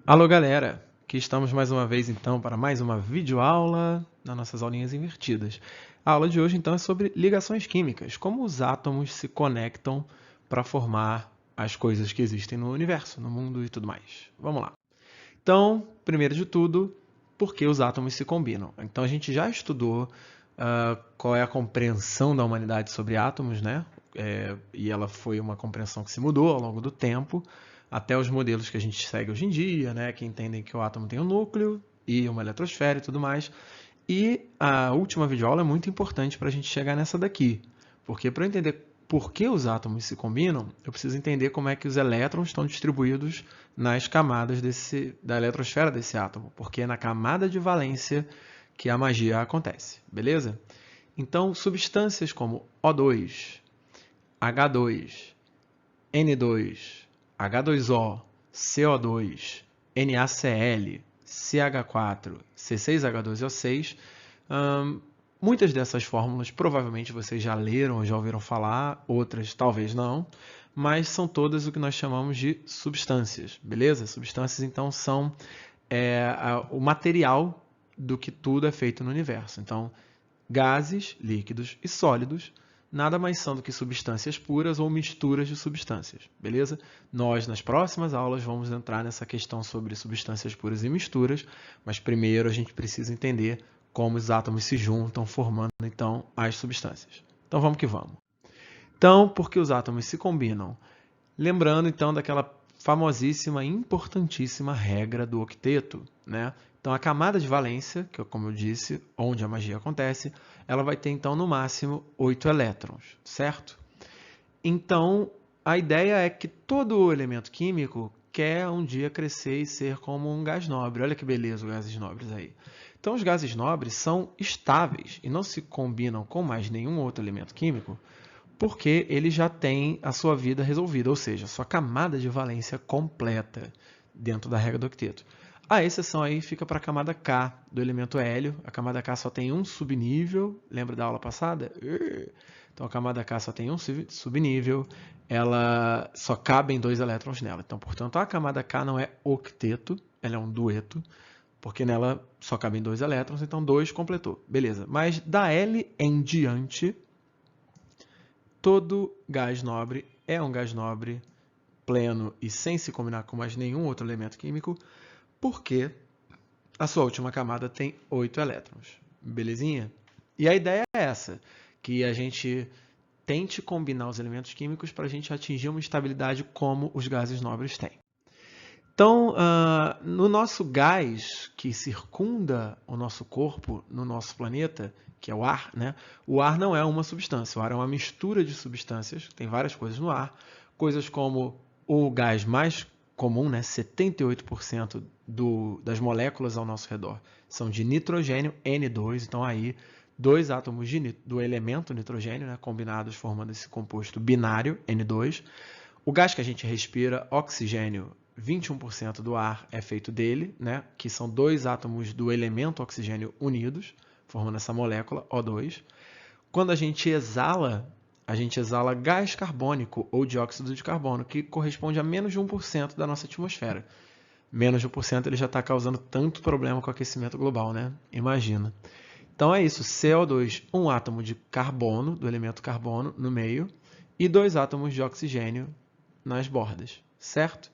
Alô, galera! Aqui estamos mais uma vez, então, para mais uma videoaula nas nossas aulinhas invertidas. A aula de hoje, então, é sobre ligações químicas, como os átomos se conectam para formar as coisas que existem no universo, no mundo e tudo mais. Vamos lá. Então, primeiro de tudo, por que os átomos se combinam? Então, a gente já estudou qual é a compreensão da humanidade sobre átomos, né? E ela foi uma compreensão que se mudou ao longo do tempo, até os modelos que a gente segue hoje em dia, né? Que entendem que o átomo tem um núcleo e uma eletrosfera e tudo mais. E a última videoaula é muito importante para a gente chegar nessa daqui, porque para eu entender por que os átomos se combinam, eu preciso entender como é que os elétrons estão distribuídos nas camadas da eletrosfera desse átomo, porque é na camada de valência que a magia acontece, beleza? Então, substâncias como O2, H2, N2, H2O, CO2, NaCl, CH4, C6H12O6, muitas dessas fórmulas provavelmente vocês já leram ou já ouviram falar, outras talvez não, mas são todas o que nós chamamos de substâncias, beleza? Substâncias, então, são o material do que tudo é feito no universo. Então, gases, líquidos e sólidos nada mais são do que substâncias puras ou misturas de substâncias, beleza? Nós, nas próximas aulas, vamos entrar nessa questão sobre substâncias puras e misturas, mas primeiro a gente precisa entender como os átomos se juntam, formando, então, as substâncias. Então, vamos que vamos. Então, por que os átomos se combinam? Lembrando, então, daquela famosíssima e importantíssima regra do octeto, né? Então, a camada de valência, que é, como eu disse, onde a magia acontece, ela vai ter, então, no máximo 8 elétrons, certo? Então, a ideia é que todo elemento químico quer um dia crescer e ser como um gás nobre. Olha que beleza os gases nobres aí. Então, os gases nobres são estáveis e não se combinam com mais nenhum outro elemento químico, porque ele já tem a sua vida resolvida, ou seja, sua camada de valência completa dentro da regra do octeto. A exceção aí fica para a camada K do elemento hélio. A camada K só tem um subnível, lembra da aula passada? Então a camada K só tem um subnível, ela só cabem 2 elétrons nela. Então, portanto, a camada K não é octeto, ela é um dueto, porque nela só cabem 2 elétrons, então 2 completou. Beleza. Mas da L em diante, todo gás nobre é um gás nobre pleno e sem se combinar com mais nenhum outro elemento químico, porque a sua última camada tem 8 elétrons. Belezinha? E a ideia é essa, que a gente tente combinar os elementos químicos para a gente atingir uma estabilidade como os gases nobres têm. Então, no nosso gás que circunda o nosso corpo, no nosso planeta, que é o ar, né? O ar não é uma substância, o ar é uma mistura de substâncias, tem várias coisas no ar, coisas como o gás mais comum, né? 78% das moléculas ao nosso redor são de nitrogênio N2, então aí 2 átomos do elemento nitrogênio, né? Combinados formando esse composto binário N2. O gás que a gente respira, oxigênio, 21% do ar é feito dele, né? Que são 2 átomos do elemento oxigênio unidos, formando essa molécula, O2. Quando a gente exala gás carbônico ou dióxido de carbono, que corresponde a menos de 1% da nossa atmosfera. Menos de 1% ele já está causando tanto problema com o aquecimento global, né? Imagina. Então é isso, CO2, um átomo de carbono, do elemento carbono, no meio, e 2 átomos de oxigênio nas bordas, certo?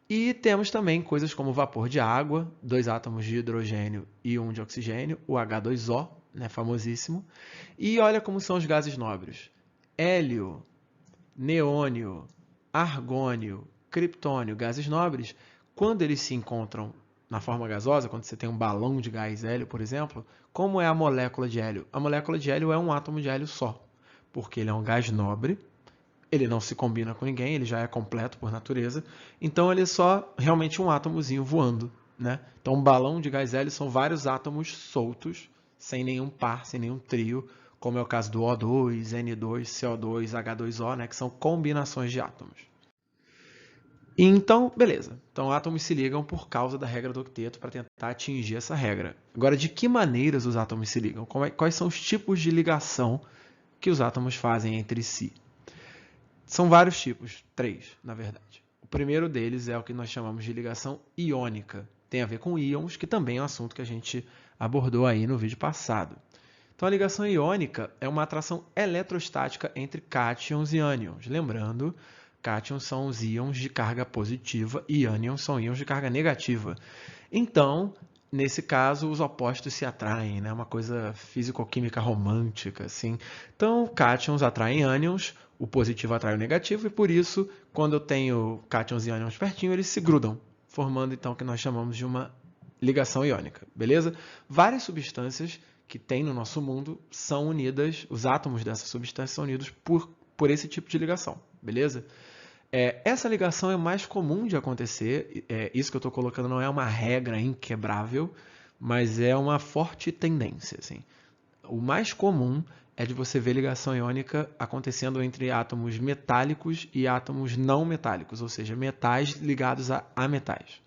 E temos também coisas como vapor de água, 2 átomos de hidrogênio e 1 de oxigênio, o H2O, né, famosíssimo. E olha como são os gases nobres. Hélio, neônio, argônio, criptônio, gases nobres, quando eles se encontram na forma gasosa, quando você tem um balão de gás hélio, por exemplo, como é a molécula de hélio? A molécula de hélio é um átomo de hélio só, porque ele é um gás nobre, ele não se combina com ninguém, ele já é completo por natureza, então ele é só realmente um átomozinho voando, né? Então um balão de gás hélio são vários átomos soltos, sem nenhum par, sem nenhum trio, como é o caso do O2, N2, CO2, H2O, né? Que são combinações de átomos. Então, beleza. Então, átomos se ligam por causa da regra do octeto para tentar atingir essa regra. Agora, de que maneiras os átomos se ligam? Quais são os tipos de ligação que os átomos fazem entre si? São vários tipos, 3, na verdade. O primeiro deles é o que nós chamamos de ligação iônica. Tem a ver com íons, que também é um assunto que a gente abordou aí no vídeo passado. Então, a ligação iônica é uma atração eletrostática entre cátions e ânions. Lembrando, cátions são os íons de carga positiva e ânions são íons de carga negativa. Então, nesse caso, os opostos se atraem, né? Uma coisa físico-química romântica, assim. Então, cátions atraem ânions, o positivo atrai o negativo, e por isso, quando eu tenho cátions e ânions pertinho, eles se grudam, formando então o que nós chamamos de uma ligação iônica, beleza? Várias substâncias que tem no nosso mundo são unidas, os átomos dessas substâncias são unidos por esse tipo de ligação, beleza? Essa ligação é mais comum de acontecer, isso que eu estou colocando não é uma regra inquebrável, mas é uma forte tendência. Assim. O mais comum é de você ver ligação iônica acontecendo entre átomos metálicos e átomos não metálicos, ou seja, metais ligados a metais.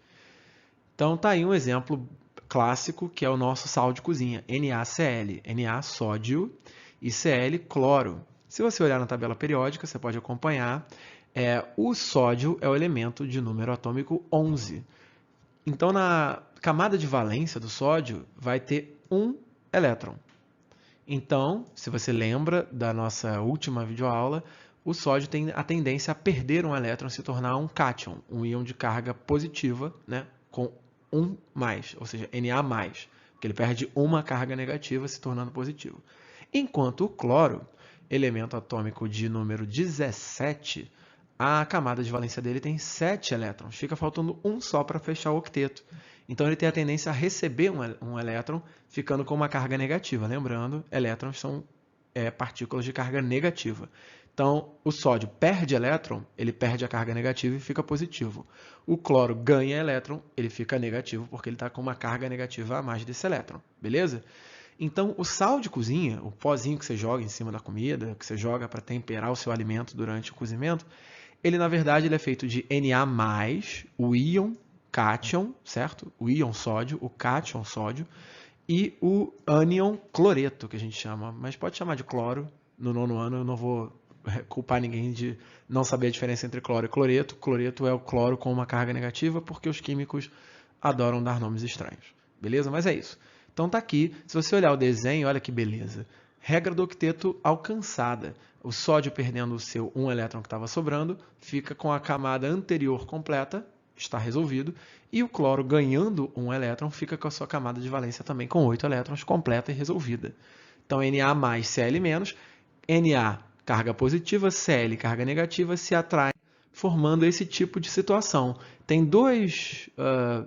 Então tá aí um exemplo clássico que é o nosso sal de cozinha, NaCl, Na sódio e Cl cloro. Se você olhar na tabela periódica, você pode acompanhar. O sódio é o elemento de número atômico 11. Então, na camada de valência do sódio, vai ter um elétron. Então, se você lembra da nossa última videoaula, o sódio tem a tendência a perder um elétron, se tornar um cátion, um íon de carga positiva, né, com um mais, ou seja, Na+, porque ele perde uma carga negativa, se tornando positivo. Enquanto o cloro, elemento atômico de número 17, a camada de valência dele tem 7 elétrons. Fica faltando um só para fechar o octeto. Então, ele tem a tendência a receber um elétron, ficando com uma carga negativa. Lembrando, elétrons são partículas de carga negativa. Então, o sódio perde elétron, ele perde a carga negativa e fica positivo. O cloro ganha elétron, ele fica negativo, porque ele está com uma carga negativa a mais desse elétron. Beleza? Então, o sal de cozinha, o pozinho que você joga em cima da comida, que você joga para temperar o seu alimento durante o cozimento, ele, na verdade, ele é feito de Na+, o íon cátion, certo? O íon sódio, o cátion sódio, e o ânion cloreto, que a gente chama, mas pode chamar de cloro. No 9º ano eu não vou culpar ninguém de não saber a diferença entre cloro e cloreto. Cloreto é o cloro com uma carga negativa, porque os químicos adoram dar nomes estranhos. Beleza? Mas é isso. Então tá aqui, se você olhar o desenho, olha que beleza. Regra do octeto alcançada. O sódio perdendo o seu um elétron que estava sobrando, fica com a camada anterior completa, está resolvido, e o cloro ganhando um elétron, fica com a sua camada de valência também com 8 elétrons, completa e resolvida. Então, Na+, Cl-, Na, carga positiva, Cl, carga negativa, se atraem, formando esse tipo de situação. Tem dois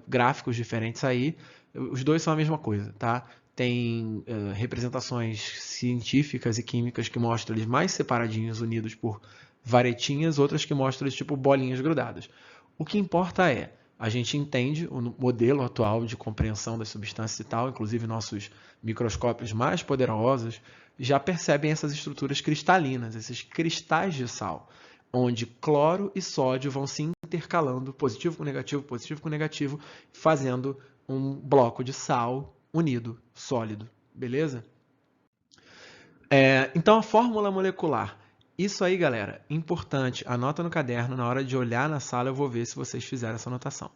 gráficos diferentes aí, os dois são a mesma coisa, tá? Tem representações científicas e químicas que mostram eles mais separadinhos, unidos por varetinhas, outras que mostram eles tipo bolinhas grudadas. O que importa é, a gente entende o modelo atual de compreensão das substâncias e tal, inclusive nossos microscópios mais poderosos, já percebem essas estruturas cristalinas, esses cristais de sal, onde cloro e sódio vão se intercalando, positivo com negativo, fazendo um bloco de sal unido, sólido, beleza? Então, a fórmula molecular. Isso aí, galera, importante. Anota no caderno, na hora de olhar na sala eu vou ver se vocês fizeram essa anotação.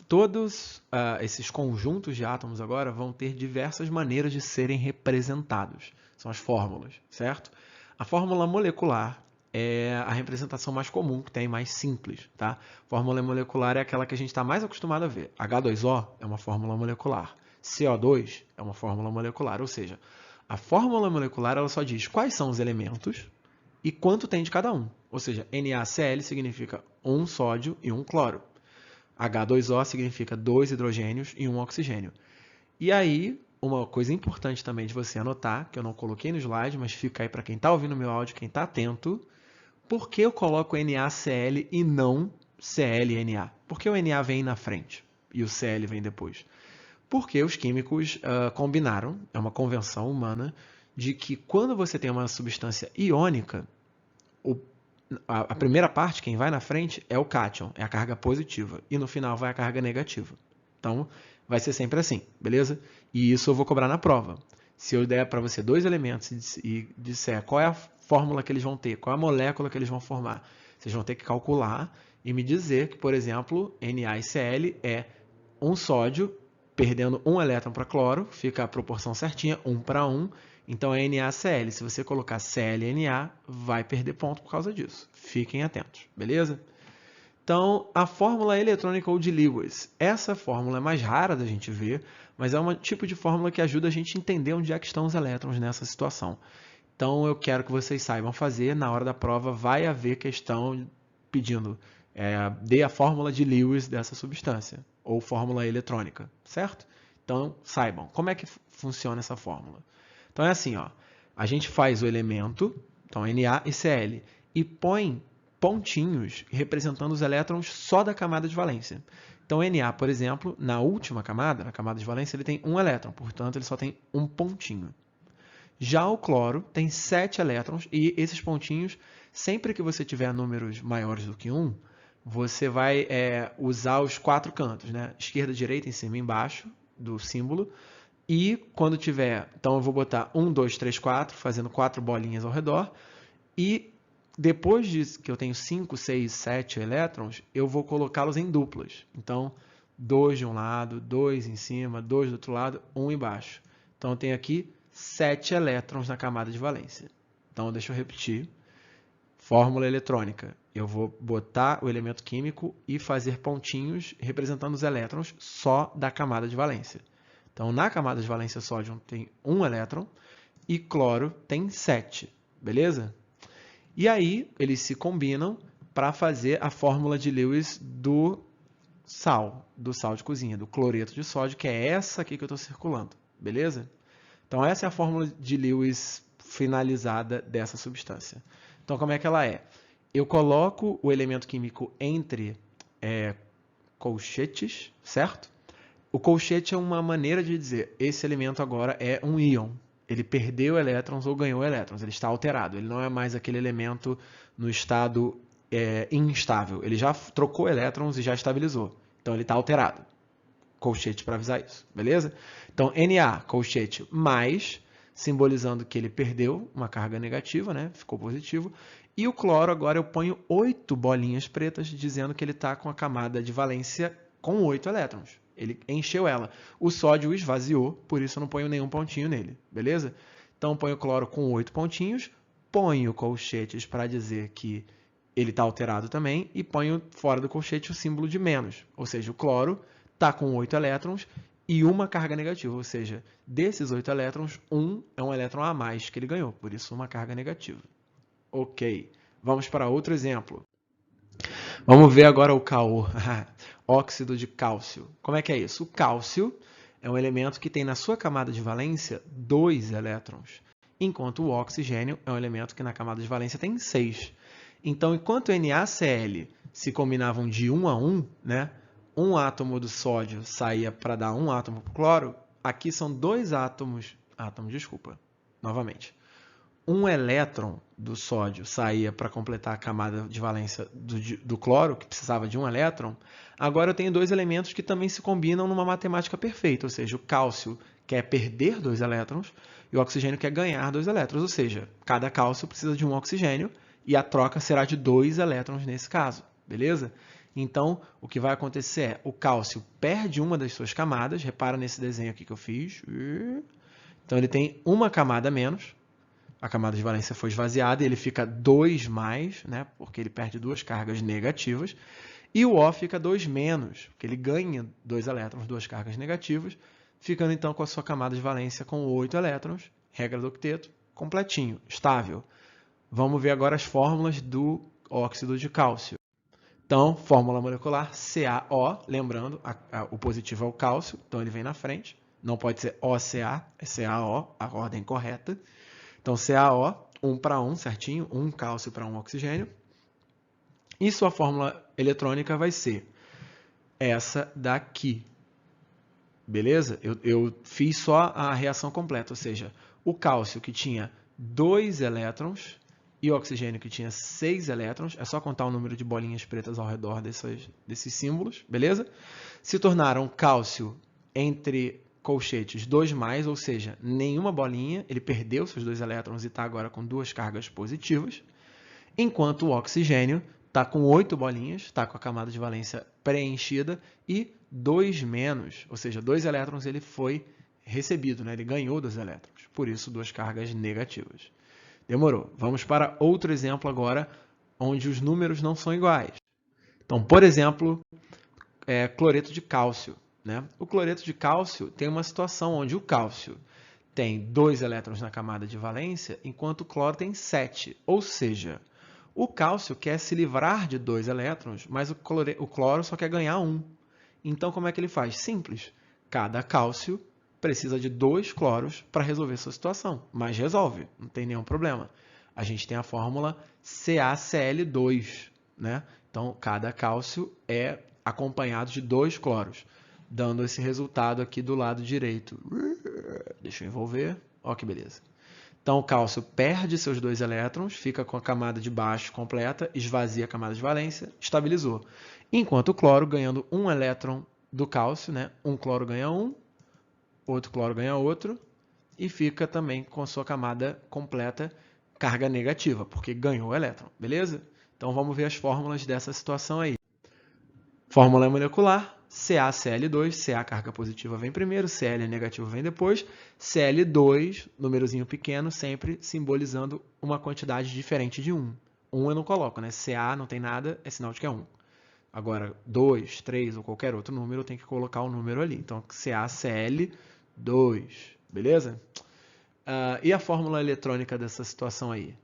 Todos esses conjuntos de átomos agora vão ter diversas maneiras de serem representados. São as fórmulas, certo? A fórmula molecular é a representação mais comum, que tem mais simples, tá? Fórmula molecular é aquela que a gente está mais acostumado a ver. H2O é uma fórmula molecular. CO2 é uma fórmula molecular, ou seja, a fórmula molecular ela só diz quais são os elementos e quanto tem de cada um. Ou seja, NaCl significa um sódio e um cloro. H2O significa 2 hidrogênios e um oxigênio. E aí, uma coisa importante também de você anotar, que eu não coloquei no slide, mas fica aí para quem está ouvindo o meu áudio, quem está atento, por que eu coloco NaCl e não ClNa? Por que o Na vem na frente e o Cl vem depois? Porque os químicos combinaram, é uma convenção humana, de que quando você tem uma substância iônica, a primeira parte, quem vai na frente, é o cátion, é a carga positiva, e no final vai a carga negativa. Então, vai ser sempre assim, beleza? E isso eu vou cobrar na prova. Se eu der para você dois elementos e disser qual é a fórmula que eles vão ter, qual é a molécula que eles vão formar, vocês vão ter que calcular e me dizer que, por exemplo, NaCl é um sódio perdendo um elétron para cloro, fica a proporção certinha, 1 para 1, então é NaCl. Se você colocar ClNa, vai perder ponto por causa disso. Fiquem atentos, beleza? Então, a fórmula eletrônica ou de Lewis. Essa fórmula é mais rara da gente ver, mas é um tipo de fórmula que ajuda a gente a entender onde é que estão os elétrons nessa situação. Então, eu quero que vocês saibam fazer. Na hora da prova, vai haver questão pedindo dê a fórmula de Lewis dessa substância, ou fórmula eletrônica, certo? Então, saibam como é que funciona essa fórmula. Então, é assim, ó, a gente faz o elemento, então Na e Cl, e põe pontinhos representando os elétrons só da camada de valência. Então, Na, por exemplo, na última camada, na camada de valência, ele tem um elétron, portanto, ele só tem um pontinho. Já o cloro tem 7 elétrons e esses pontinhos, sempre que você tiver números maiores do que 1, você vai usar os 4 cantos, né? Esquerda, direita, em cima e embaixo do símbolo. E quando tiver, então eu vou botar 1, 2, 3, 4, fazendo 4 bolinhas ao redor. E depois de que eu tenho 5, 6, 7 elétrons, eu vou colocá-los em duplas. Então, 2 de um lado, 2 em cima, 2 do outro lado, 1 embaixo. Então, eu tenho aqui 7 elétrons na camada de valência. Então, deixa eu repetir. Fórmula eletrônica. Eu vou botar o elemento químico e fazer pontinhos representando os elétrons só da camada de valência. Então, na camada de valência sódio tem 1 elétron e cloro tem 7. Beleza? E aí, eles se combinam para fazer a fórmula de Lewis do sal de cozinha, do cloreto de sódio, que é essa aqui que eu estou circulando, beleza? Então, essa é a fórmula de Lewis finalizada dessa substância. Então, como é que ela é? Eu coloco o elemento químico entre colchetes, certo? O colchete é uma maneira de dizer, esse elemento agora é um íon. Ele perdeu elétrons ou ganhou elétrons, ele está alterado, ele não é mais aquele elemento no estado instável, ele já trocou elétrons e já estabilizou, então ele está alterado. Colchete para avisar isso, beleza? Então, Na, colchete, mais, simbolizando que ele perdeu uma carga negativa, né? Ficou positivo, e o cloro agora eu ponho 8 bolinhas pretas, dizendo que ele está com a camada de valência com 8 elétrons. Ele encheu ela. O sódio esvaziou, por isso eu não ponho nenhum pontinho nele, beleza? Então, ponho o cloro com 8 pontinhos, ponho colchetes para dizer que ele está alterado também, e ponho fora do colchete o símbolo de menos, ou seja, o cloro está com 8 elétrons e uma carga negativa, ou seja, desses 8 elétrons, 1 é um elétron a mais que ele ganhou, por isso uma carga negativa. Ok, vamos para outro exemplo. Vamos ver agora o CaO, óxido de cálcio. Como é que é isso? O cálcio é um elemento que tem na sua camada de valência 2 elétrons, enquanto o oxigênio é um elemento que na camada de valência tem 6. Então, enquanto NaCl se combinavam de 1 a 1, né, um átomo do sódio saía para dar um átomo para o cloro, aqui são 2 um elétron do sódio saía para completar a camada de valência do cloro, que precisava de um elétron, agora eu tenho 2 elementos que também se combinam numa matemática perfeita, ou seja, o cálcio quer perder 2 elétrons e o oxigênio quer ganhar 2 elétrons, ou seja, cada cálcio precisa de um oxigênio e a troca será de 2 elétrons nesse caso, beleza? Então, o que vai acontecer é, o cálcio perde uma das suas camadas, repara nesse desenho aqui que eu fiz, então ele tem uma camada a menos, a camada de valência foi esvaziada e ele fica 2 mais, né, porque ele perde 2 cargas negativas, e o O fica 2 menos, porque ele ganha 2 elétrons, 2 cargas negativas, ficando então com a sua camada de valência com 8 elétrons, regra do octeto, completinho, estável. Vamos ver agora as fórmulas do óxido de cálcio. Então, fórmula molecular CaO, lembrando, o positivo é o cálcio, então ele vem na frente, não pode ser OCa, é CaO, a ordem correta. Então, CaO, 1 para 1, certinho, 1 cálcio para 1 oxigênio. E sua fórmula eletrônica vai ser essa daqui. Beleza? Eu fiz só a reação completa, ou seja, o cálcio que tinha 2 elétrons e o oxigênio que tinha 6 elétrons, é só contar o número de bolinhas pretas ao redor desses símbolos, beleza? Se tornaram cálcio entre colchetes 2+, ou seja, nenhuma bolinha, ele perdeu seus 2 elétrons e está agora com 2 cargas positivas, enquanto o oxigênio está com 8 bolinhas, está com a camada de valência preenchida, e 2 menos, ou seja, 2 elétrons ele foi recebido, né? Ele ganhou 2 elétrons, por isso 2 cargas negativas. Demorou. Vamos para outro exemplo agora, onde os números não são iguais. Então, por exemplo, cloreto de cálcio, né? O cloreto de cálcio tem uma situação onde o cálcio tem 2 elétrons na camada de valência, enquanto o cloro tem 7. Ou seja, o cálcio quer se livrar de 2 elétrons, mas o cloro só quer ganhar 1. Então, como é que ele faz? Simples. Cada cálcio precisa de 2 cloros para resolver sua situação, mas resolve, não tem nenhum problema. A gente tem a fórmula CaCl2, né? Então, cada cálcio é acompanhado de 2 cloros, dando esse resultado aqui do lado direito. Deixa eu envolver. Ó que beleza. Então, o cálcio perde seus 2 elétrons, fica com a camada de baixo completa, esvazia a camada de valência, estabilizou. Enquanto o cloro, ganhando 1 elétron do cálcio, né? Um cloro ganha 1, outro cloro ganha outro, e fica também com sua camada completa, carga negativa, porque ganhou o elétron, beleza? Então, vamos ver as fórmulas dessa situação aí. Fórmula molecular, CaCl2, Ca carga positiva vem primeiro, Cl negativo vem depois, Cl2, númerozinho pequeno, sempre simbolizando uma quantidade diferente de 1. 1 eu não coloco, né? Ca não tem nada, é sinal de que é 1. Agora, 2, 3 ou qualquer outro número, eu tenho que colocar o número ali. Então, CaCl2, beleza? E a fórmula eletrônica dessa situação aí?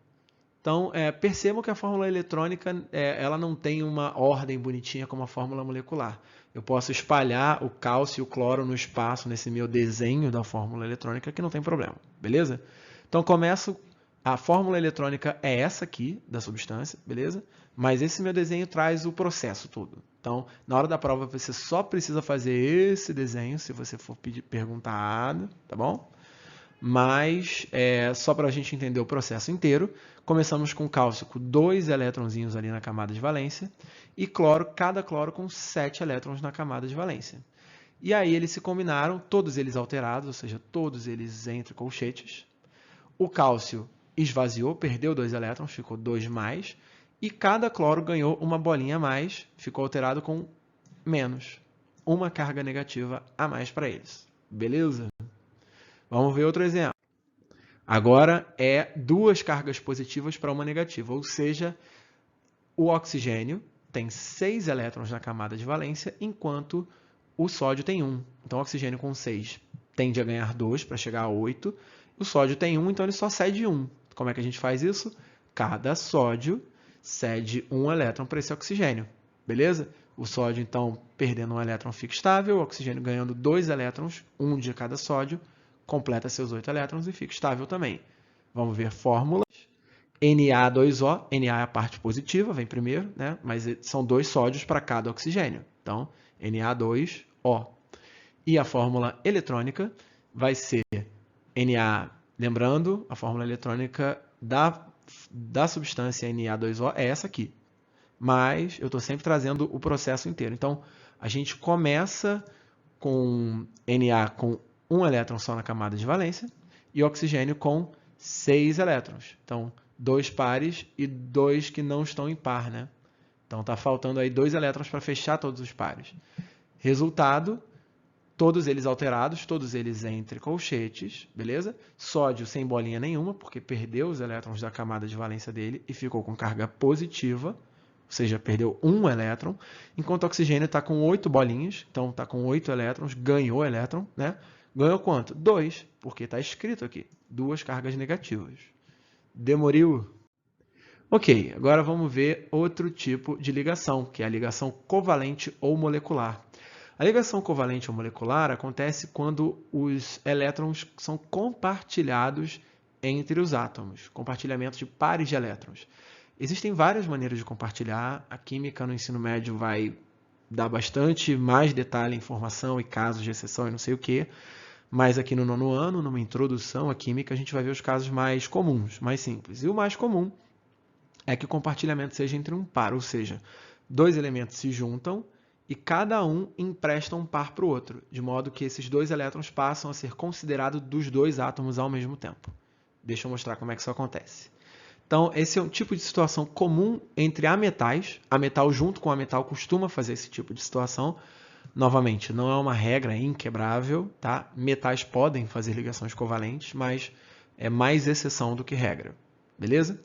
Então, percebam que a fórmula eletrônica ela não tem uma ordem bonitinha como a fórmula molecular. Eu posso espalhar o cálcio e o cloro no espaço nesse meu desenho da fórmula eletrônica que não tem problema, beleza? Então, a fórmula eletrônica é essa aqui da substância, beleza? Mas esse meu desenho traz o processo todo. Então, na hora da prova, você só precisa fazer esse desenho se você for perguntado, tá bom? Mas, só para a gente entender o processo inteiro, começamos com cálcio com 2 elétronzinhos ali na camada de valência e cloro, cada cloro com 7 elétrons na camada de valência. E aí eles se combinaram, todos eles alterados, ou seja, todos eles entre colchetes. O cálcio esvaziou, perdeu 2 elétrons, ficou 2 mais, e cada cloro ganhou uma bolinha a mais, ficou alterado com menos, uma carga negativa a mais para eles. Beleza? Vamos ver outro exemplo. Agora é 2 cargas positivas para uma negativa, ou seja, o oxigênio tem 6 elétrons na camada de valência, enquanto o sódio tem 1. Então, o oxigênio com 6 tende a ganhar 2 para chegar a 8. O sódio tem 1, então ele só cede 1. Como é que a gente faz isso? Cada sódio cede 1 elétron para esse oxigênio, beleza? O sódio, então, perdendo 1 elétron fica estável, o oxigênio ganhando 2 elétrons, 1 de cada sódio, completa seus 8 elétrons e fica estável também. Vamos ver fórmulas. Na2O, Na é a parte positiva, vem primeiro, né? Mas são 2 sódios para cada oxigênio. Então, Na2O. E a fórmula eletrônica vai ser Na, lembrando, a fórmula eletrônica da substância Na2O é essa aqui. Mas eu estou sempre trazendo o processo inteiro. Então, a gente começa com Na com 1 elétron só na camada de valência e oxigênio com 6 elétrons. Então, 2 pares e 2 que não estão em par, né? Então, está faltando aí 2 elétrons para fechar todos os pares. Resultado, todos eles alterados, todos eles entre colchetes, beleza? Sódio sem bolinha nenhuma, porque perdeu os elétrons da camada de valência dele e ficou com carga positiva, ou seja, perdeu 1 elétron, enquanto o oxigênio está com 8 bolinhas, então está com 8 elétrons, ganhou elétron, né? Ganhou quanto? 2, porque está escrito aqui, 2 cargas negativas. Demorou? Ok, agora vamos ver outro tipo de ligação, que é a ligação covalente ou molecular. A ligação covalente ou molecular acontece quando os elétrons são compartilhados entre os átomos, compartilhamento de pares de elétrons. Existem várias maneiras de compartilhar, a química no ensino médio vai dar bastante mais detalhe, informação e casos de exceção e não sei o que, mas aqui no 9º ano, numa introdução à química, a gente vai ver os casos mais comuns, mais simples. E o mais comum é que o compartilhamento seja entre um par, ou seja, 2 elementos se juntam e cada um empresta um par para o outro, de modo que esses 2 elétrons passam a ser considerados dos 2 átomos ao mesmo tempo. Deixa eu mostrar como é que isso acontece. Então, esse é um tipo de situação comum entre ametais. Ametal junto com ametal costuma fazer esse tipo de situação. Novamente, não é uma regra inquebrável, tá? Metais podem fazer ligações covalentes, mas é mais exceção do que regra, beleza?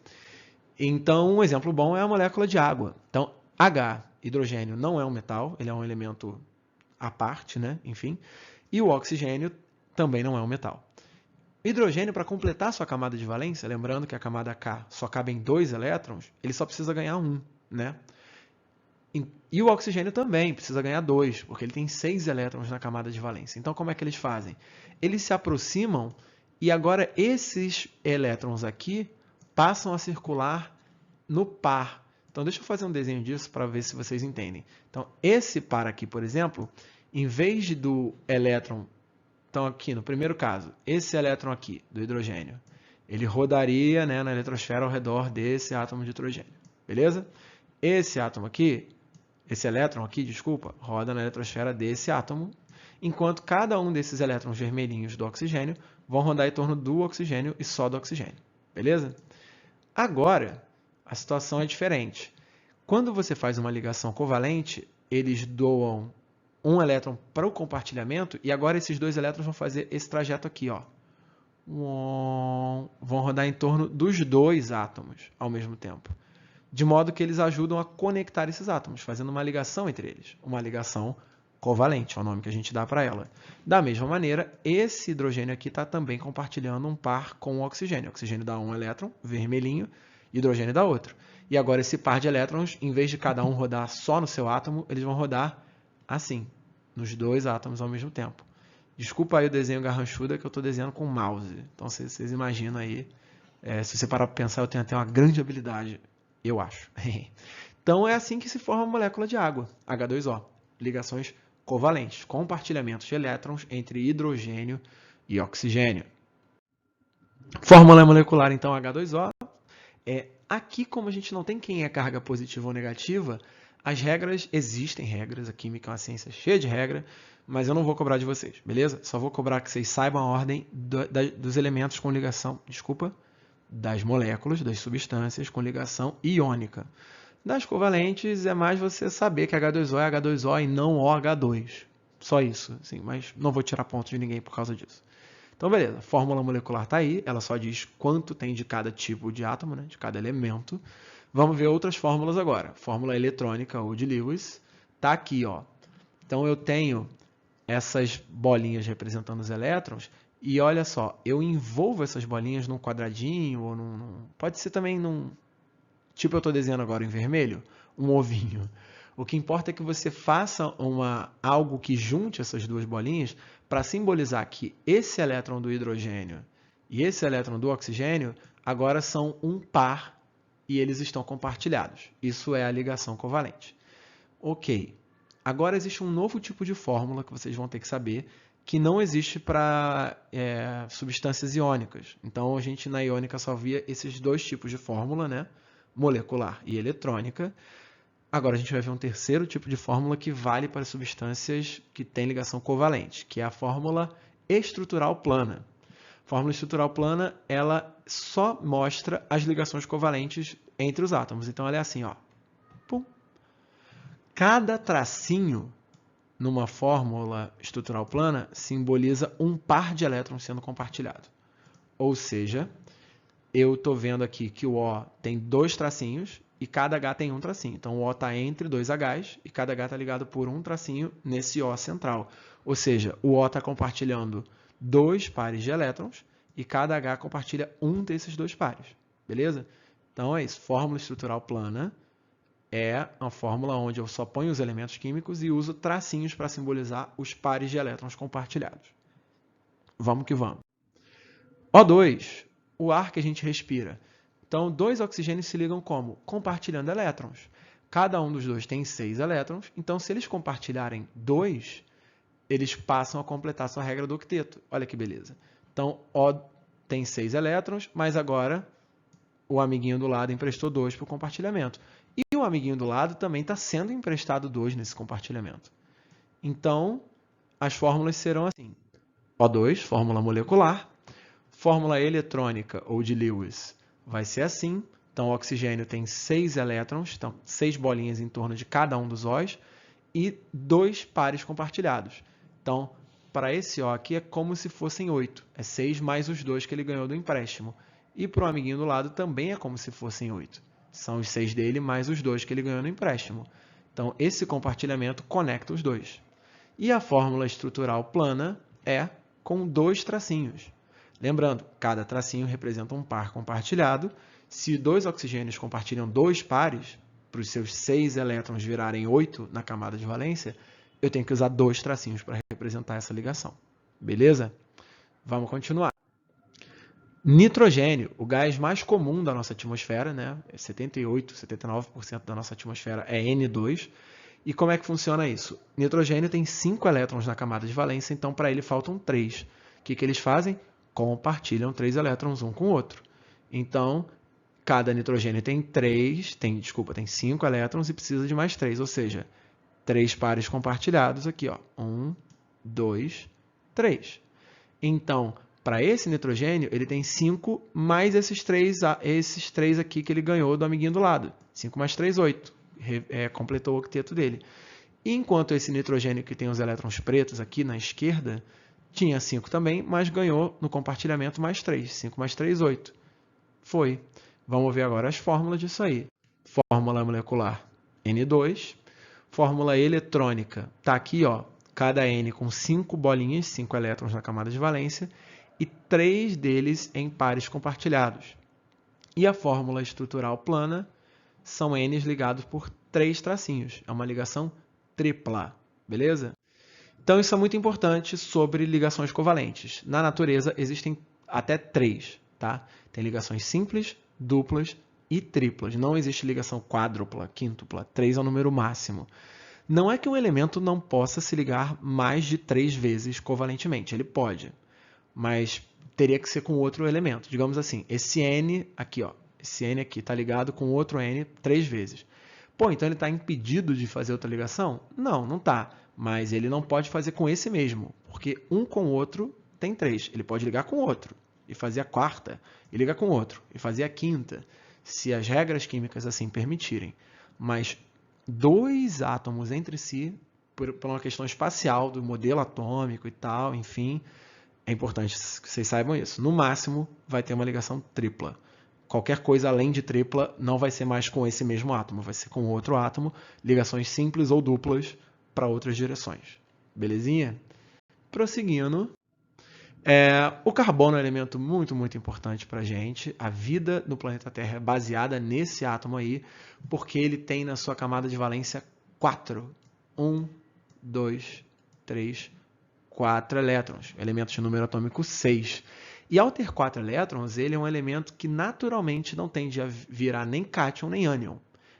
Então, um exemplo bom é a molécula de água. Então, H, hidrogênio, não é um metal, ele é um elemento à parte, né? Enfim. E o oxigênio também não é um metal. Hidrogênio, para completar sua camada de valência, lembrando que a camada K só cabem 2 elétrons, ele só precisa ganhar 1, né? E o oxigênio também precisa ganhar 2, porque ele tem 6 elétrons na camada de valência. Então, como é que eles fazem? Eles se aproximam e agora esses elétrons aqui passam a circular no par. Então, deixa eu fazer um desenho disso para ver se vocês entendem. Então, esse par aqui, por exemplo, em vez do elétron... Então, aqui no primeiro caso, esse elétron aqui, do hidrogênio, ele rodaria, né, na eletrosfera ao redor desse átomo de hidrogênio. Beleza? Esse átomo aqui, esse elétron aqui, desculpa, roda na eletrosfera desse átomo, enquanto cada um desses elétrons vermelhinhos do oxigênio vão rodar em torno do oxigênio e só do oxigênio. Beleza? Agora, a situação é diferente. Quando você faz uma ligação covalente, eles doam um elétron para o compartilhamento e agora esses 2 elétrons vão fazer esse trajeto aqui, ó. Vão rodar em torno dos 2 átomos ao mesmo tempo. De modo que eles ajudam a conectar esses átomos, fazendo uma ligação entre eles. Uma ligação covalente, é o nome que a gente dá para ela. Da mesma maneira, esse hidrogênio aqui está também compartilhando um par com o oxigênio. O oxigênio dá um elétron, vermelhinho, e hidrogênio dá outro. E agora esse par de elétrons, em vez de cada um rodar só no seu átomo, eles vão rodar assim, nos 2 átomos ao mesmo tempo. Desculpa aí o desenho garranchudo, que eu estou desenhando com mouse. Então, vocês imaginam aí, se você parar para pensar, eu tenho até uma grande habilidade, eu acho. Então, é assim que se forma a molécula de água, H2O. Ligações covalentes, compartilhamentos de elétrons entre hidrogênio e oxigênio. Fórmula molecular, então, H2O. Aqui, como a gente não tem quem é carga positiva ou negativa, as regras, existem regras, a química é uma ciência cheia de regras, mas eu não vou cobrar de vocês, beleza? Só vou cobrar que vocês saibam a ordem dos elementos com ligação, das moléculas, das substâncias com ligação iônica. Das covalentes, é mais você saber que H2O é H2O e não OH2. Só isso, assim, mas não vou tirar ponto de ninguém por causa disso. Então, beleza, a fórmula molecular está aí, ela só diz quanto tem de cada tipo de átomo, né, de cada elemento. Vamos ver outras fórmulas agora. Fórmula eletrônica ou de Lewis está aqui, ó. Então, eu tenho essas bolinhas representando os elétrons e olha só, eu envolvo essas bolinhas num quadradinho ou pode ser também num... Tipo eu estou desenhando agora em vermelho, um ovinho. O que importa é que você faça algo que junte essas 2 bolinhas para simbolizar que esse elétron do hidrogênio e esse elétron do oxigênio agora são um par e eles estão compartilhados. Isso é a ligação covalente. Ok. Agora existe um novo tipo de fórmula que vocês vão ter que saber que não existe para substâncias iônicas. Então, a gente na iônica só via esses 2 tipos de fórmula, né? Molecular e eletrônica. Agora a gente vai ver um terceiro tipo de fórmula que vale para substâncias que têm ligação covalente, que é a fórmula estrutural plana. A fórmula estrutural plana, ela só mostra as ligações covalentes entre os átomos. Então ela é assim, ó. Pum. Cada tracinho numa fórmula estrutural plana simboliza um par de elétrons sendo compartilhado. Ou seja, eu estou vendo aqui que o O tem 2 tracinhos e cada H tem um tracinho. Então, o O está entre 2 Hs e cada H está ligado por um tracinho nesse O central. Ou seja, o O está compartilhando 2 pares de elétrons e cada H compartilha um desses 2 pares. Beleza? Então, é isso. Fórmula estrutural plana é uma fórmula onde eu só ponho os elementos químicos e uso tracinhos para simbolizar os pares de elétrons compartilhados. Vamos que vamos. O2, o ar que a gente respira. Então, 2 oxigênios se ligam como? Compartilhando elétrons. Cada um dos 2 tem 6 elétrons, então se eles compartilharem 2, eles passam a completar sua regra do octeto. Olha que beleza. Então, O tem 6 elétrons, mas agora o amiguinho do lado emprestou 2 para o compartilhamento. E o amiguinho do lado também está sendo emprestado 2 nesse compartilhamento. Então, as fórmulas serão assim. O2, fórmula molecular. Fórmula eletrônica ou de Lewis vai ser assim. Então, o oxigênio tem 6 elétrons, então 6 bolinhas em torno de cada um dos Os, e 2 pares compartilhados. Então, para esse O aqui é como se fossem 8. É 6 mais os 2 que ele ganhou do empréstimo. E para o amiguinho do lado também é como se fossem 8. São os 6 dele mais os 2 que ele ganhou no empréstimo. Então, esse compartilhamento conecta os dois. E a fórmula estrutural plana é com 2 tracinhos. Lembrando, cada tracinho representa um par compartilhado. Se 2 oxigênios compartilham 2 pares, para os seus 6 elétrons virarem 8 na camada de valência, eu tenho que usar 2 tracinhos para representar essa ligação. Beleza? Vamos continuar. Nitrogênio, o gás mais comum da nossa atmosfera, né? 78, 79% da nossa atmosfera é N2. E como é que funciona isso? Nitrogênio tem 5 elétrons na camada de valência, então para ele faltam 3. O que eles fazem? Compartilham 3 elétrons um com o outro. Então, cada nitrogênio tem 5 elétrons e precisa de mais 3, ou seja, 3 pares compartilhados aqui, ó. 1, 2, 3. Então, para esse nitrogênio, ele tem 5 mais esses 3 aqui que ele ganhou do amiguinho do lado. 5 mais 3, 8. Completou o octeto dele. Enquanto esse nitrogênio que tem os elétrons pretos aqui na esquerda, tinha 5 também, mas ganhou no compartilhamento mais 3. 5 mais 3, 8. Foi. Vamos ver agora as fórmulas disso aí. Fórmula molecular N2. Fórmula eletrônica. Está aqui, ó, cada N com 5 bolinhas, 5 elétrons na camada de valência, e 3 deles em pares compartilhados. E a fórmula estrutural plana são N's ligados por 3 tracinhos. É uma ligação tripla, beleza? Então, isso é muito importante sobre ligações covalentes. Na natureza, existem até 3, tá? Tem ligações simples, duplas e triplas. Não existe ligação quádrupla, quíntupla. 3 é o número máximo. Não é que um elemento não possa se ligar mais de 3 vezes covalentemente. Ele pode, mas teria que ser com outro elemento. Digamos assim, esse N aqui, ó, esse N aqui está ligado com outro N 3 vezes. Pô, então ele está impedido de fazer outra ligação? Não, não está. Mas ele não pode fazer com esse mesmo, porque um com o outro tem 3. Ele pode ligar com outro e fazer a quarta, e ligar com outro e fazer a quinta, se as regras químicas assim permitirem. Mas 2 átomos entre si, por uma questão espacial do modelo atômico e tal, enfim, é importante que vocês saibam isso. No máximo, vai ter uma ligação tripla. Qualquer coisa além de tripla não vai ser mais com esse mesmo átomo, vai ser com outro átomo, ligações simples ou duplas para outras direções. Belezinha? Prosseguindo. O carbono é um elemento muito, muito importante para a gente. A vida no planeta Terra é baseada nesse átomo aí, porque ele tem na sua camada de valência 4. 1, 2, 3, 4 elétrons. Elemento de número atômico 6. E ao ter 4 elétrons, ele é um elemento que naturalmente não tende a virar nem cátion nem ânion.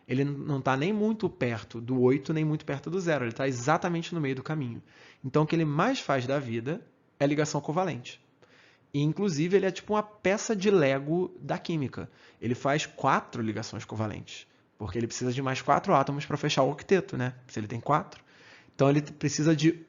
Ele não está nem muito perto do 8, nem muito perto do 0. Ele está exatamente no meio do caminho. Então, o que ele mais faz da vida é ligação covalente. E, inclusive, ele é tipo uma peça de Lego da química. Ele faz 4 ligações covalentes, porque ele precisa de mais 4 átomos para fechar o octeto, né? Se ele tem 4. Então, ele precisa de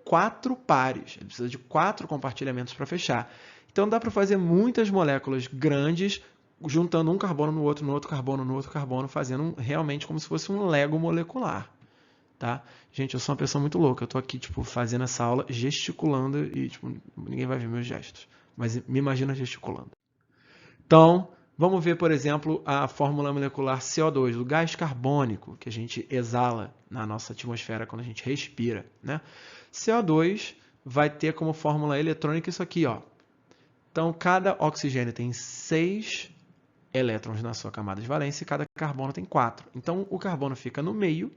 4 pares, ele precisa de 4 compartilhamentos para fechar. Então, dá para fazer muitas moléculas grandes, juntando um carbono no outro carbono, no outro carbono, fazendo realmente como se fosse um Lego molecular. Tá? Gente, eu sou uma pessoa muito louca. Eu estou aqui fazendo essa aula, gesticulando e ninguém vai ver meus gestos. Mas me imagina gesticulando. Então, vamos ver, por exemplo, a fórmula molecular CO2, o gás carbônico que a gente exala na nossa atmosfera quando a gente respira. Né? CO2 vai ter como fórmula eletrônica isso aqui. Ó. Então, cada oxigênio tem 6 elétrons na sua camada de valência e cada carbono tem 4. Então, o carbono fica no meio.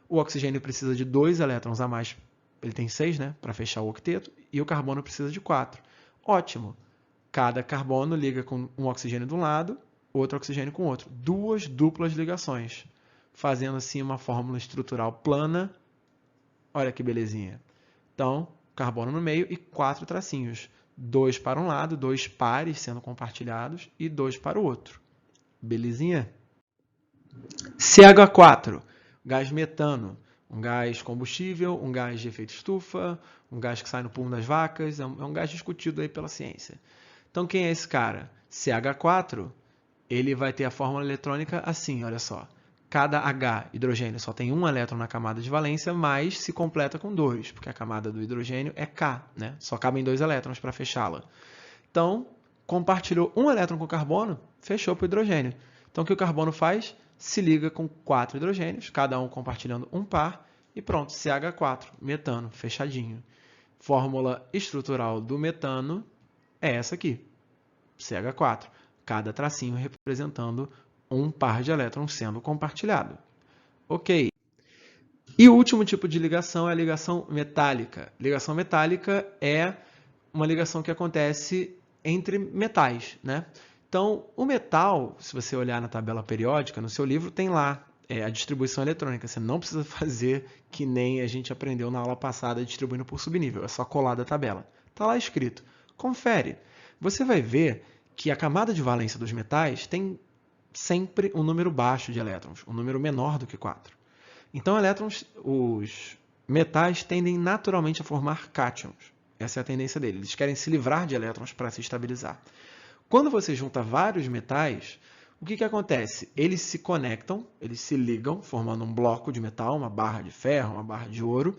O oxigênio precisa de 2 elétrons a mais, ele tem 6, né, para fechar o octeto, e o carbono precisa de 4. Ótimo! Cada carbono liga com um oxigênio de um lado, outro oxigênio com o outro. 2 duplas ligações, fazendo assim uma fórmula estrutural plana. Olha que belezinha! Então, carbono no meio e 4 tracinhos. 2 para um lado, 2 pares sendo compartilhados e 2 para o outro. Belezinha? CH4. Gás metano, um gás combustível, um gás de efeito estufa, um gás que sai no pulmão das vacas, é um gás discutido aí pela ciência. Então, quem é esse cara? CH4, ele vai ter a fórmula eletrônica assim, olha só. Cada H, hidrogênio, só tem um elétron na camada de valência, mas se completa com 2, porque a camada do hidrogênio é K, né? Só cabem 2 elétrons para fechá-la. Então, compartilhou um elétron com o carbono, fechou para o hidrogênio. Então, o que o carbono faz? Se liga com 4 hidrogênios, cada um compartilhando um par, e pronto, CH4, metano, fechadinho. Fórmula estrutural do metano é essa aqui, CH4. Cada tracinho representando um par de elétrons sendo compartilhado. Ok. E o último tipo de ligação é a ligação metálica. Ligação metálica é uma ligação que acontece entre metais, né? Então, o metal, se você olhar na tabela periódica, no seu livro tem lá a distribuição eletrônica. Você não precisa fazer que nem a gente aprendeu na aula passada, distribuindo por subnível. É só colar da tabela. Está lá escrito. Confere. Você vai ver que a camada de valência dos metais tem sempre um número baixo de elétrons, um número menor do que 4. Então, os metais tendem naturalmente a formar cátions. Essa é a tendência deles. Eles querem se livrar de elétrons para se estabilizar. Quando você junta vários metais, o que acontece? Eles se conectam, eles se ligam, formando um bloco de metal, uma barra de ferro, uma barra de ouro.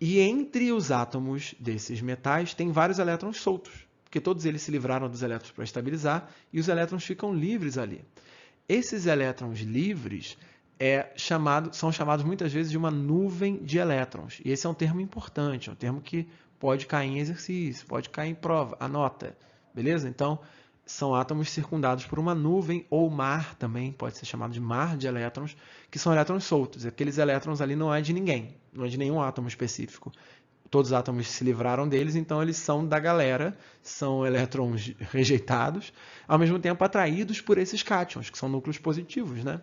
E entre os átomos desses metais tem vários elétrons soltos, porque todos eles se livraram dos elétrons para estabilizar e os elétrons ficam livres ali. Esses elétrons livres são chamados muitas vezes de uma nuvem de elétrons. E esse é um termo importante, é um termo que pode cair em exercício, pode cair em prova, anota, beleza? Então, são átomos circundados por uma nuvem ou mar também, pode ser chamado de mar de elétrons, que são elétrons soltos. Aqueles elétrons ali não é de ninguém, não é de nenhum átomo específico. Todos os átomos se livraram deles, então eles são da galera, são elétrons rejeitados, ao mesmo tempo atraídos por esses cátions, que são núcleos positivos, né?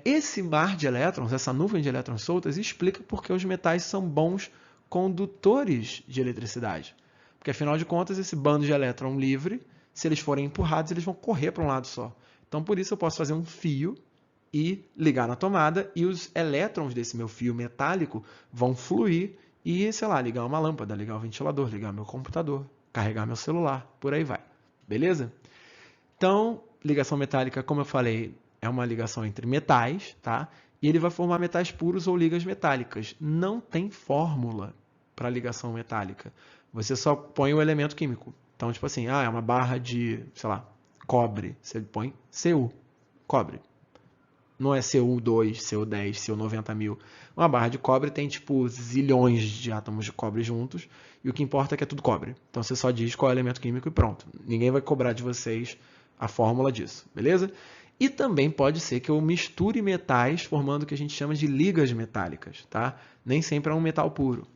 Esse mar de elétrons, essa nuvem de elétrons soltas, explica por que os metais são bons condutores de eletricidade. Porque, afinal de contas, esse bando de elétron livre, se eles forem empurrados, eles vão correr para um lado só. Então, por isso, eu posso fazer um fio e ligar na tomada, e os elétrons desse meu fio metálico vão fluir e, sei lá, ligar uma lâmpada, ligar o ventilador, ligar meu computador, carregar meu celular, por aí vai. Beleza? Então, ligação metálica, como eu falei, é uma ligação entre metais, tá? E ele vai formar metais puros ou ligas metálicas. Não tem fórmula para ligação metálica. Você só põe o elemento químico. Então, tipo assim, é uma barra de, sei lá, cobre. Você põe Cu, cobre. Não é Cu2, Cu10, Cu90.000. Uma barra de cobre tem, tipo, zilhões de átomos de cobre juntos. E o que importa é que é tudo cobre. Então, você só diz qual é o elemento químico e pronto. Ninguém vai cobrar de vocês a fórmula disso, beleza? E também pode ser que eu misture metais formando o que a gente chama de ligas metálicas, tá? Nem sempre é um metal puro.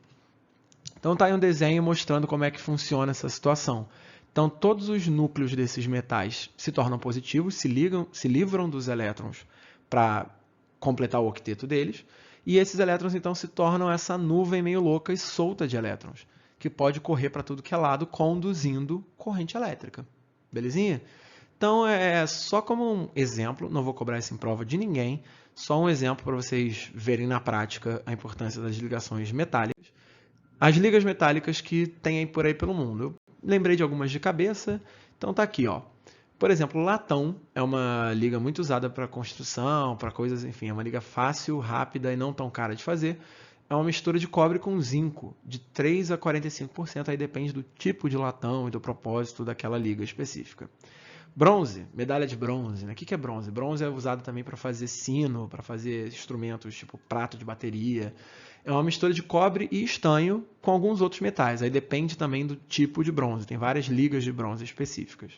Então tá aí um desenho mostrando como é que funciona essa situação. Então todos os núcleos desses metais se tornam positivos, se livram dos elétrons para completar o octeto deles, e esses elétrons então se tornam essa nuvem meio louca e solta de elétrons, que pode correr para tudo que é lado, conduzindo corrente elétrica. Belezinha? Então, só como um exemplo, não vou cobrar isso em prova de ninguém, só um exemplo para vocês verem na prática a importância das ligações metálicas. As ligas metálicas que tem aí por aí pelo mundo. Eu lembrei de algumas de cabeça, então tá aqui, ó. Por exemplo, latão é uma liga muito usada para construção, para coisas, enfim, é uma liga fácil, rápida e não tão cara de fazer. É uma mistura de cobre com zinco, de 3 a 45%, aí depende do tipo de latão e do propósito daquela liga específica. Bronze, medalha de bronze, né? O que é bronze? Bronze é usado também para fazer sino, para fazer instrumentos tipo prato de bateria. É uma mistura de cobre e estanho com alguns outros metais. Aí depende também do tipo de bronze. Tem várias ligas de bronze específicas.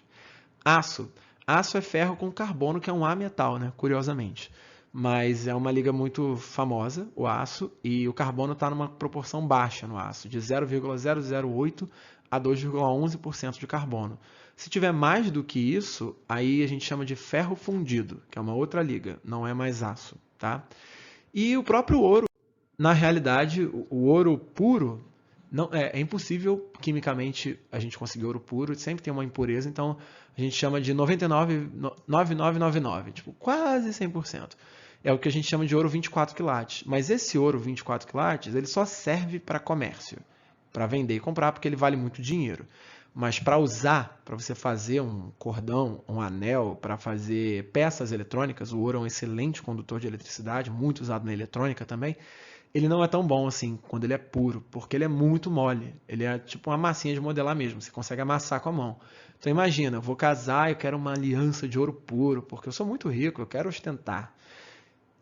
Aço. Aço é ferro com carbono, que é um ametal, né? Curiosamente. Mas é uma liga muito famosa, o aço, e o carbono está numa proporção baixa no aço, de 0,008 a 2,11% de carbono. Se tiver mais do que isso, aí a gente chama de ferro fundido, que é uma outra liga, não é mais aço, tá? E o próprio ouro, na realidade, o ouro puro, não, é impossível quimicamente a gente conseguir ouro puro, sempre tem uma impureza, então a gente chama de 99,9999, tipo quase 100%. É o que a gente chama de ouro 24 quilates. Mas esse ouro 24 quilates, ele só serve para comércio, para vender e comprar, porque ele vale muito dinheiro. Mas para usar, para você fazer um cordão, um anel, para fazer peças eletrônicas, o ouro é um excelente condutor de eletricidade, muito usado na eletrônica também. Ele não é tão bom assim quando ele é puro, porque ele é muito mole. Ele é tipo uma massinha de modelar mesmo, você consegue amassar com a mão. Então imagina, eu vou casar, eu quero uma aliança de ouro puro, porque eu sou muito rico, eu quero ostentar.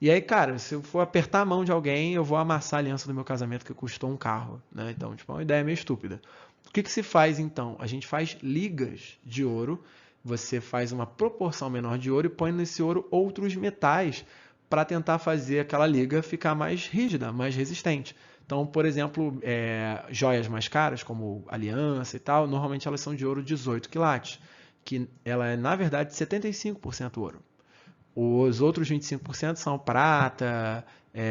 E aí, cara, se eu for apertar a mão de alguém, eu vou amassar a aliança do meu casamento que custou um carro, né? Então, tipo, é uma ideia meio estúpida. O que que se faz então? A gente faz ligas de ouro, você faz uma proporção menor de ouro e põe nesse ouro outros metais para tentar fazer aquela liga ficar mais rígida, mais resistente. Então, por exemplo, joias mais caras, como aliança e tal, normalmente elas são de ouro 18 quilates, que ela é, na verdade, 75% ouro. Os outros 25% são prata,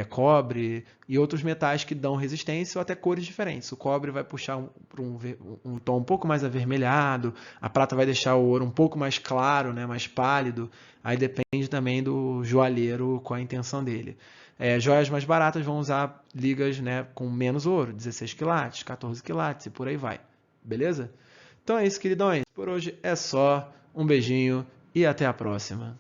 cobre e outros metais que dão resistência ou até cores diferentes. O cobre vai puxar para um tom um pouco mais avermelhado, a prata vai deixar o ouro um pouco mais claro, né, mais pálido. Aí depende também do joalheiro com a intenção dele. Joias mais baratas vão usar ligas, né, com menos ouro, 16 quilates, 14 quilates e por aí vai. Beleza? Então é isso, queridões. Por hoje é só. Um beijinho e até a próxima.